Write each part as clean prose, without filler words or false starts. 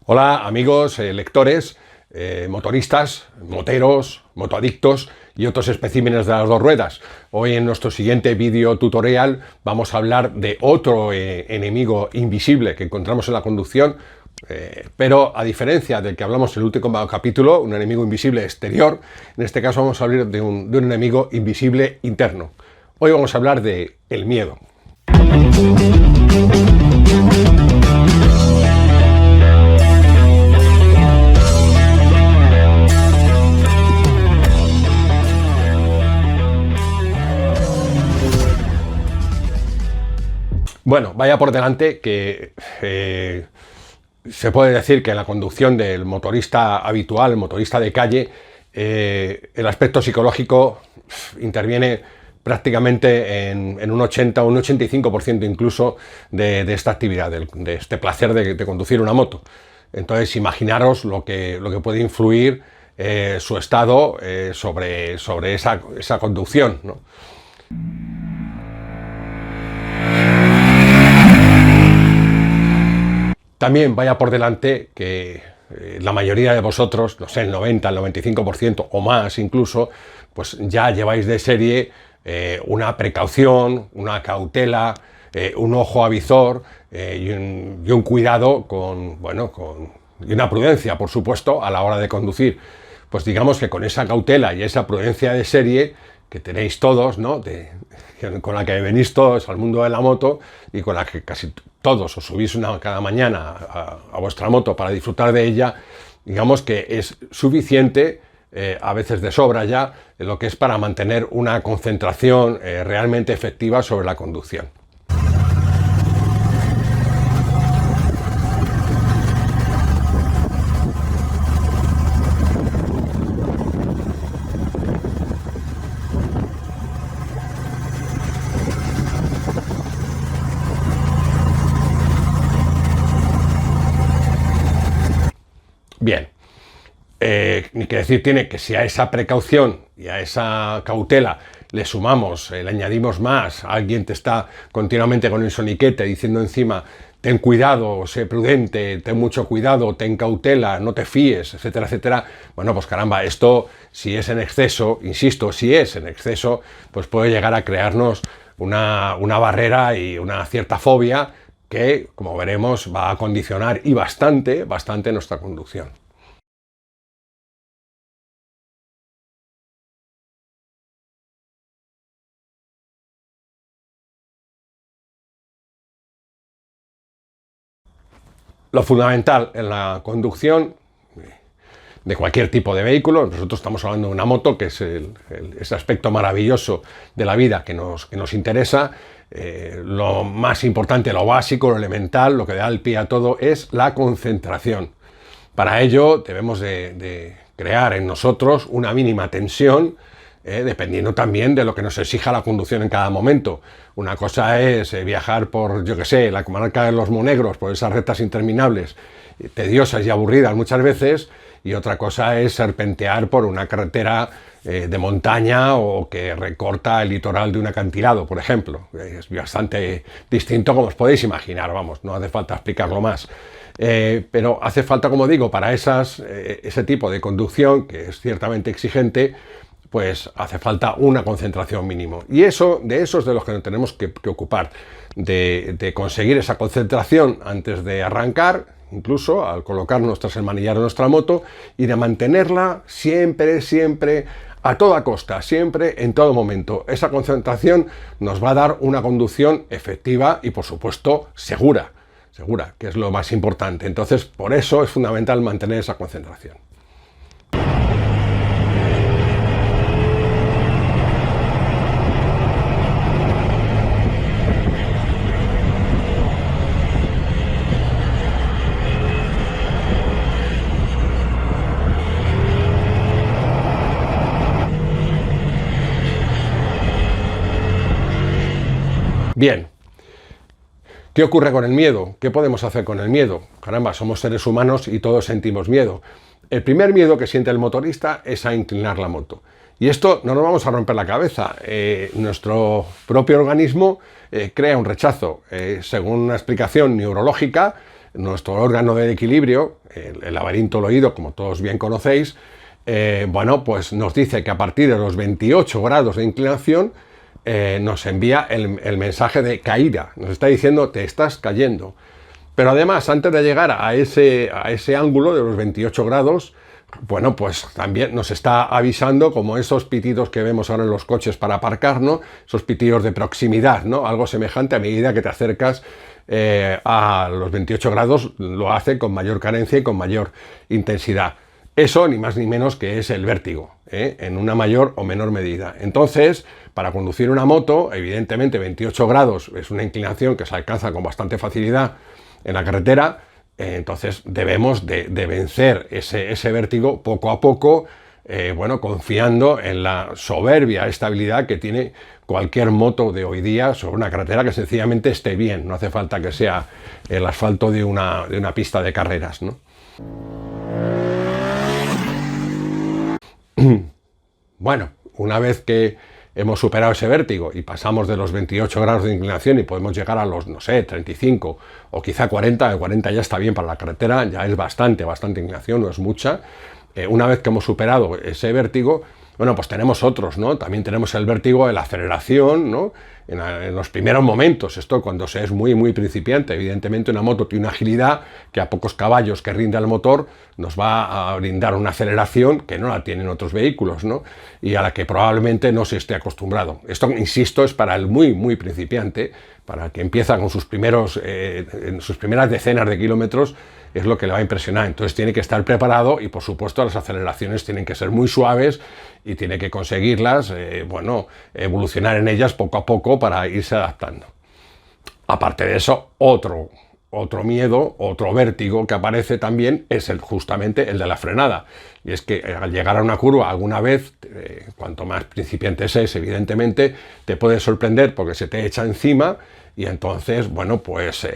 Hola amigos, lectores, motoristas, moteros, motoadictos y otros especímenes de las dos ruedas. Hoy en nuestro siguiente vídeo tutorial vamos a hablar de otro enemigo invisible que encontramos en la conducción, pero a diferencia del que hablamos en el último capítulo, un enemigo invisible exterior, en este caso vamos a hablar de un enemigo invisible interno. Hoy vamos a hablar de el miedo. Bueno, vaya por delante que se puede decir que en la conducción del motorista habitual, el motorista de calle, el aspecto psicológico interviene prácticamente en un 80 o un 85% incluso de esta actividad, de este placer de conducir una moto. Entonces, imaginaros lo que puede influir su estado sobre esa conducción, ¿no? También vaya por delante que la mayoría de vosotros, no sé, el 90, el 95% o más incluso, pues ya lleváis de serie una precaución, una cautela, un ojo avizor y un cuidado y una prudencia, por supuesto, a la hora de conducir. Pues digamos que con esa cautela y esa prudencia de serie que tenéis todos, ¿no? Con la que venís todos al mundo de la moto y con la que casi todos os subís cada mañana a vuestra moto para disfrutar de ella, digamos que es suficiente, a veces de sobra ya, lo que es para mantener una concentración realmente efectiva sobre la conducción. Bien, ni que decir tiene que si a esa precaución y a esa cautela le sumamos, le añadimos más, alguien te está continuamente con el soniquete diciendo encima ten cuidado, sé prudente, ten mucho cuidado, ten cautela, no te fíes, etcétera, etcétera, bueno, pues caramba, esto si es en exceso, insisto, si es en exceso, pues puede llegar a crearnos una barrera y una cierta fobia que, como veremos, va a condicionar y bastante nuestra conducción. Lo fundamental en la conducción de cualquier tipo de vehículo, nosotros estamos hablando de una moto, que es ese aspecto maravilloso de la vida que nos interesa. Lo más importante, lo básico, lo elemental, lo que da el pie a todo es la concentración. Para ello debemos de crear en nosotros una mínima tensión, dependiendo también de lo que nos exija la conducción en cada momento. Una cosa es viajar por, yo que sé, la comarca de los Monegros, por esas rectas interminables, tediosas y aburridas muchas veces, y otra cosa es serpentear por una carretera de montaña o que recorta el litoral de un acantilado, por ejemplo. Es bastante distinto, como os podéis imaginar, vamos, no hace falta explicarlo más. Pero hace falta, como digo, para ese tipo de conducción, que es ciertamente exigente, pues hace falta una concentración mínimo. Y de eso es de los que nos tenemos que ocupar, de conseguir esa concentración antes de arrancar, incluso al colocarnos tras el manillar de nuestra moto, y de mantenerla siempre, a toda costa, siempre, en todo momento. Esa concentración nos va a dar una conducción efectiva y, por supuesto, segura, que es lo más importante. Entonces, por eso es fundamental mantener esa concentración. Bien, ¿qué ocurre con el miedo? ¿Qué podemos hacer con el miedo? Caramba, somos seres humanos y todos sentimos miedo. El primer miedo que siente el motorista es a inclinar la moto. Y esto no nos vamos a romper la cabeza. Nuestro propio organismo crea un rechazo. Según una explicación neurológica, nuestro órgano del equilibrio, el laberinto del oído, como todos bien conocéis, bueno, pues nos dice que a partir de los 28 grados de inclinación nos envía el mensaje de caída, nos está diciendo te estás cayendo. Pero además, antes de llegar a ese ángulo de los 28 grados, bueno, pues también nos está avisando, como esos pitidos que vemos ahora en los coches para aparcar, ¿no? Esos pitidos de proximidad, ¿no? Algo semejante a medida que te acercas a los 28 grados, lo hace con mayor carencia y con mayor intensidad. Eso, ni más ni menos que es el vértigo, en una mayor o menor medida. Entonces, para conducir una moto, evidentemente 28 grados es una inclinación que se alcanza con bastante facilidad en la carretera, entonces debemos de vencer ese vértigo poco a poco, bueno, confiando en la soberbia estabilidad que tiene cualquier moto de hoy día sobre una carretera que sencillamente esté bien, no hace falta que sea el asfalto de una pista de carreras, ¿no? Bueno, una vez que hemos superado ese vértigo y pasamos de los 28 grados de inclinación y podemos llegar a los, no sé, 35 o quizá 40, el 40 ya está bien para la carretera, ya es bastante inclinación, no es mucha. Una vez que hemos superado ese vértigo, bueno, pues tenemos otros, ¿no? También tenemos el vértigo de la aceleración, ¿no? En los primeros momentos, esto cuando se es muy principiante, evidentemente una moto tiene una agilidad que a pocos caballos que rinda el motor nos va a brindar una aceleración que no la tienen otros vehículos, ¿no? Y a la que probablemente no se esté acostumbrado. Esto, insisto, es para el muy principiante, para el que empieza con sus primeras decenas de kilómetros, es lo que le va a impresionar. Entonces tiene que estar preparado y, por supuesto, las aceleraciones tienen que ser muy suaves y tiene que conseguirlas, bueno, evolucionar en ellas poco a poco para irse adaptando. Aparte de eso, otro miedo, otro vértigo que aparece también es justamente el de la frenada. Y es que al llegar a una curva alguna vez, cuanto más principiante es, evidentemente, te puede sorprender porque se te echa encima y entonces, bueno, pues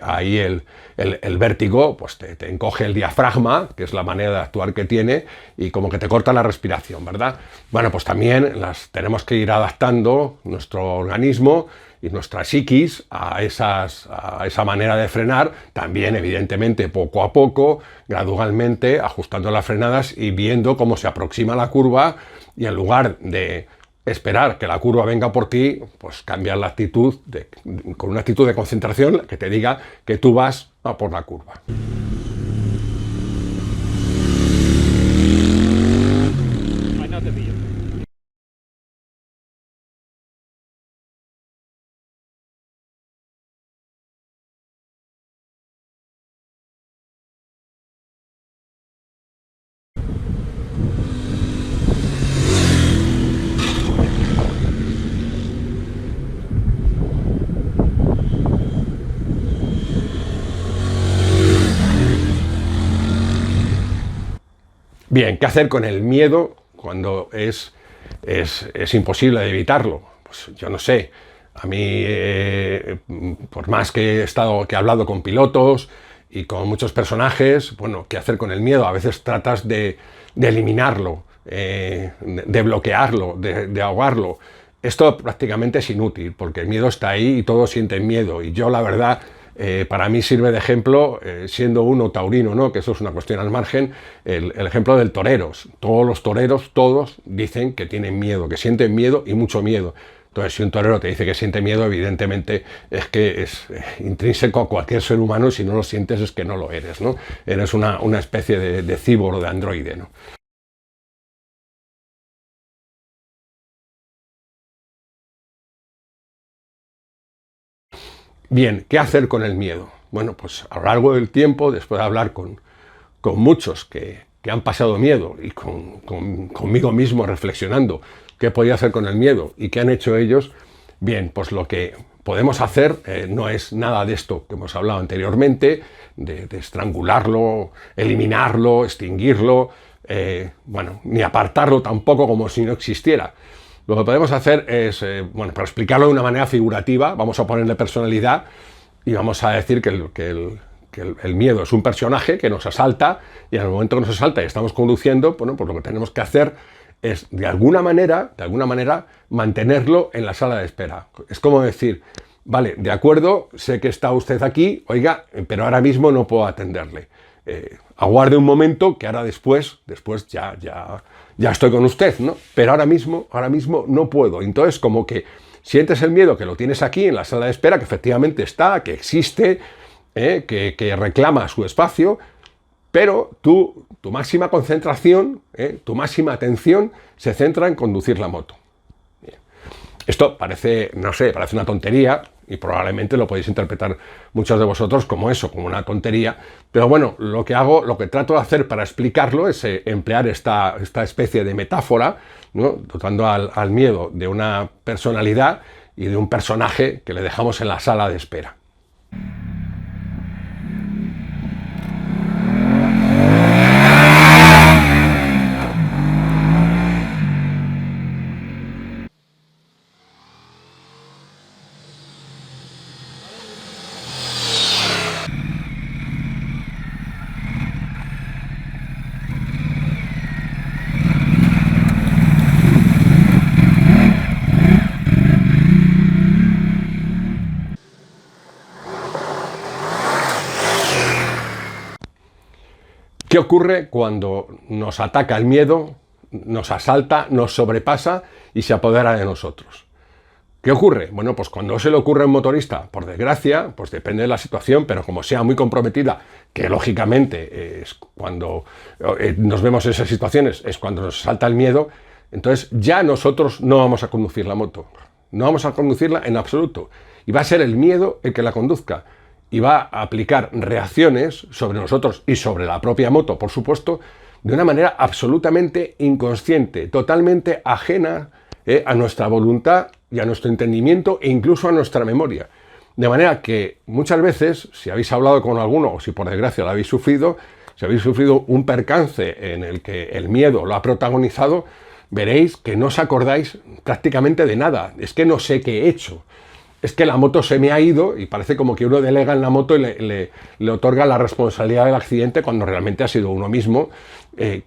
ahí el vértigo pues te encoge el diafragma, que es la manera de actuar que tiene, y como que te corta la respiración, ¿verdad? Bueno, pues también tenemos que ir adaptando nuestro organismo y nuestra psiquis a esa manera de frenar, también evidentemente poco a poco, gradualmente, ajustando las frenadas y viendo cómo se aproxima la curva, y en lugar de esperar que la curva venga por ti, pues cambiar la actitud con una actitud de concentración que te diga que tú vas a por la curva. Bien, ¿qué hacer con el miedo cuando es imposible de evitarlo? Pues yo no sé. A mí, por más que he hablado con pilotos y con muchos personajes, bueno, ¿qué hacer con el miedo? A veces tratas de eliminarlo, de bloquearlo, de ahogarlo. Esto prácticamente es inútil, porque el miedo está ahí y todos sienten miedo. Y yo, la verdad, para mí sirve de ejemplo, siendo uno taurino, ¿no? Que eso es una cuestión al margen, el ejemplo del toreros. Todos los toreros, todos, dicen que tienen miedo, que sienten miedo y mucho miedo. Entonces, si un torero te dice que siente miedo, evidentemente es que es intrínseco a cualquier ser humano, y si no lo sientes es que no lo eres, ¿no? Eres una especie de cíborgo, de androide, ¿no? Bien, ¿qué hacer con el miedo? Bueno, pues a lo largo del tiempo, después de hablar con muchos que han pasado miedo y conmigo mismo reflexionando qué podía hacer con el miedo y qué han hecho ellos, bien, pues lo que podemos hacer no es nada de esto que hemos hablado anteriormente, de estrangularlo, eliminarlo, extinguirlo, bueno, ni apartarlo tampoco como si no existiera. Lo que podemos hacer es, bueno, para explicarlo de una manera figurativa, vamos a ponerle personalidad y vamos a decir que el miedo es un personaje que nos asalta, y en el momento que nos asalta y estamos conduciendo, bueno, pues lo que tenemos que hacer es, de alguna manera, mantenerlo en la sala de espera. Es como decir, vale, de acuerdo, sé que está usted aquí, oiga, pero ahora mismo no puedo atenderle. Aguarde un momento que ahora después ya estoy con usted, ¿no? Pero ahora mismo no puedo. Entonces, como que sientes el miedo que lo tienes aquí en la sala de espera, que efectivamente está, que existe, que reclama su espacio, pero tu máxima concentración, tu máxima atención se centra en conducir la moto. Esto parece, no sé, parece una tontería y probablemente lo podéis interpretar muchos de vosotros como eso, como una tontería, pero bueno, lo que trato de hacer para explicarlo es emplear esta especie de metáfora, ¿no? Dotando al miedo de una personalidad y de un personaje que le dejamos en la sala de espera. ¿Qué ocurre cuando nos ataca el miedo, nos asalta, nos sobrepasa y se apodera de nosotros? ¿Qué ocurre? Bueno, pues cuando se le ocurre a un motorista, por desgracia, pues depende de la situación, pero como sea muy comprometida, que lógicamente es cuando nos vemos en esas situaciones, es cuando nos asalta el miedo, entonces ya nosotros no vamos a conducir la moto, no vamos a conducirla en absoluto, y va a ser el miedo el que la conduzca. Y va a aplicar reacciones sobre nosotros y sobre la propia moto, por supuesto, de una manera absolutamente inconsciente, totalmente ajena a nuestra voluntad y a nuestro entendimiento e incluso a nuestra memoria. De manera que muchas veces, si habéis hablado con alguno o si por desgracia lo habéis sufrido, si habéis sufrido un percance en el que el miedo lo ha protagonizado, veréis que no os acordáis prácticamente de nada. Es que no sé qué he hecho. Es que la moto se me ha ido y parece como que uno delega en la moto y le otorga la responsabilidad del accidente cuando realmente ha sido uno mismo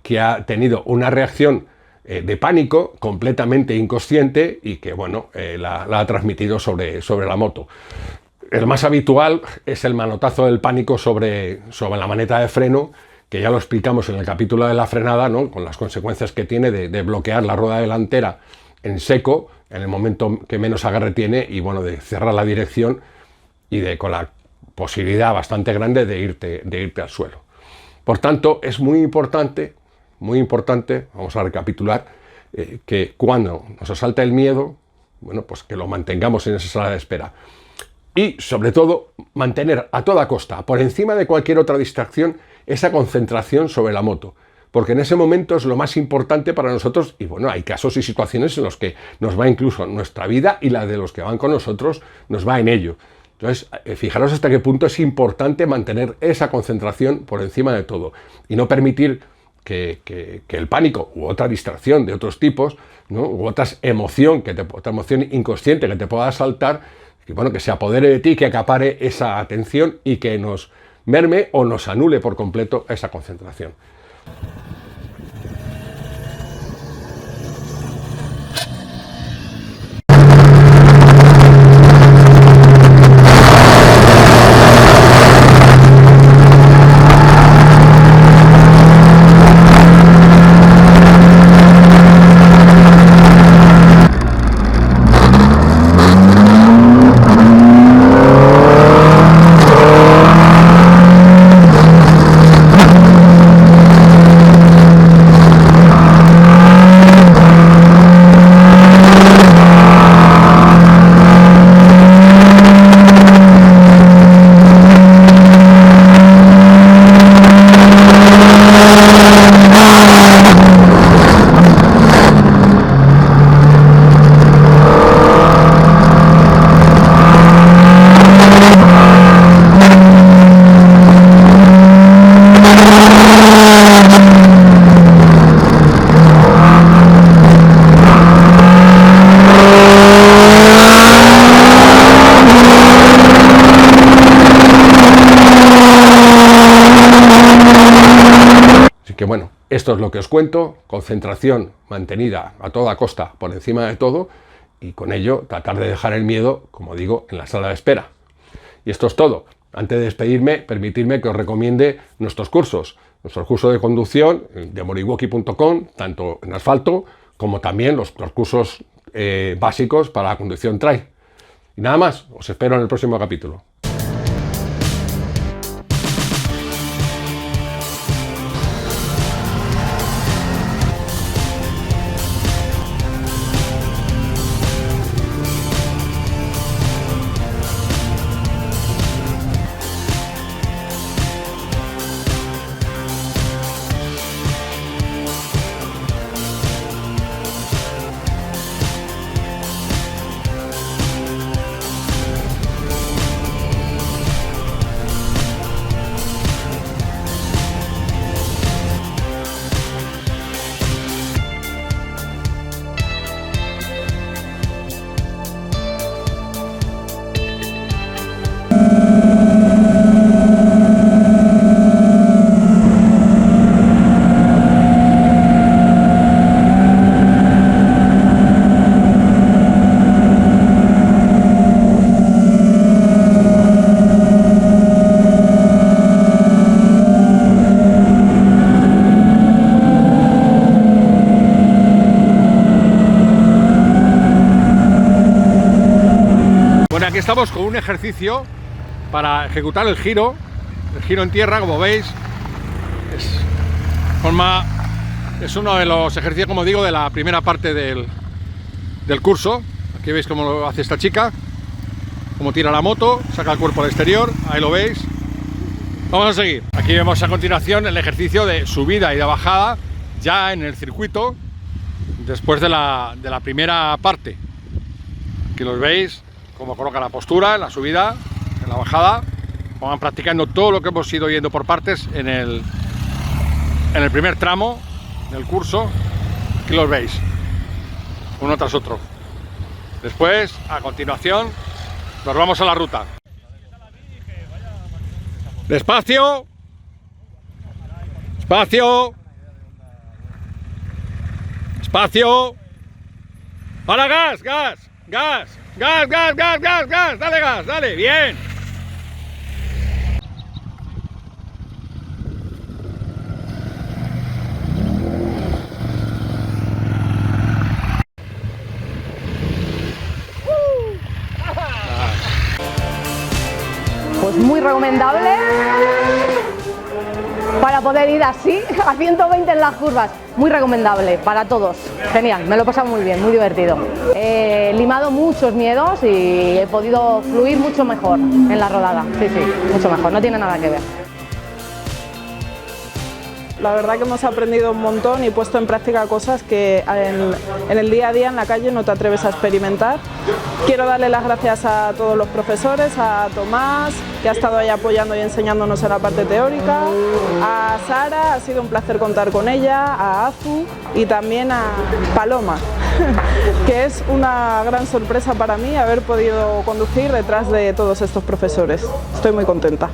que ha tenido una reacción de pánico completamente inconsciente y que, bueno, la ha transmitido sobre la moto. El más habitual es el manotazo del pánico sobre la maneta de freno, que ya lo explicamos en el capítulo de la frenada, ¿no? Con las consecuencias que tiene de bloquear la rueda delantera en seco, en el momento que menos agarre tiene, y bueno, de cerrar la dirección y con la posibilidad bastante grande de irte al suelo. Por tanto, es muy importante, vamos a recapitular, que cuando nos asalta el miedo, bueno, pues que lo mantengamos en esa sala de espera. Y, sobre todo, mantener a toda costa, por encima de cualquier otra distracción, esa concentración sobre la moto. Porque en ese momento es lo más importante para nosotros y bueno, hay casos y situaciones en los que nos va incluso nuestra vida y la de los que van con nosotros nos va en ello. Entonces, fijaros hasta qué punto es importante mantener esa concentración por encima de todo y no permitir que el pánico u otra distracción de otros tipos, ¿no? U otra emoción inconsciente que te pueda asaltar, que se apodere de ti, que acapare esa atención y que nos merme o nos anule por completo esa concentración. Que bueno, esto es lo que os cuento, concentración mantenida a toda costa por encima de todo y con ello tratar de dejar el miedo, como digo, en la sala de espera. Y esto es todo. Antes de despedirme, permitidme que os recomiende nuestros cursos de conducción de moriwaki.com, tanto en asfalto como también los cursos básicos para la conducción trail. Y nada más, os espero en el próximo capítulo. Aquí estamos con un ejercicio para ejecutar el giro en tierra, como veis. Es uno de los ejercicios, como digo, de la primera parte del curso. Aquí veis cómo lo hace esta chica, cómo tira la moto, saca el cuerpo al exterior, ahí lo veis. Vamos a seguir. Aquí vemos a continuación el ejercicio de subida y de bajada ya en el circuito, después de la primera parte. Aquí los veis cómo coloca la postura en la subida, en la bajada. Van practicando todo lo que hemos ido yendo por partes en el primer tramo del curso. Aquí los veis, uno tras otro. Después, a continuación, nos vamos a la ruta. Despacio, despacio, despacio. Ahora gas, gas, gas. ¡Gas, gas, gas, gas, gas! ¡Dale, dale! ¡Bien! Pues muy recomendable para poder ir así a 120 en las curvas. Muy recomendable para todos. Genial, me lo he pasado muy bien, muy divertido. He limado muchos miedos y he podido fluir mucho mejor en la rodada. Sí, mucho mejor, no tiene nada que ver. La verdad que hemos aprendido un montón y puesto en práctica cosas que en el día a día en la calle no te atreves a experimentar. Quiero darle las gracias a todos los profesores, a Tomás, que ha estado ahí apoyando y enseñándonos en la parte teórica, a Sara, ha sido un placer contar con ella, a Azu y también a Paloma, que es una gran sorpresa para mí haber podido conducir detrás de todos estos profesores. Estoy muy contenta.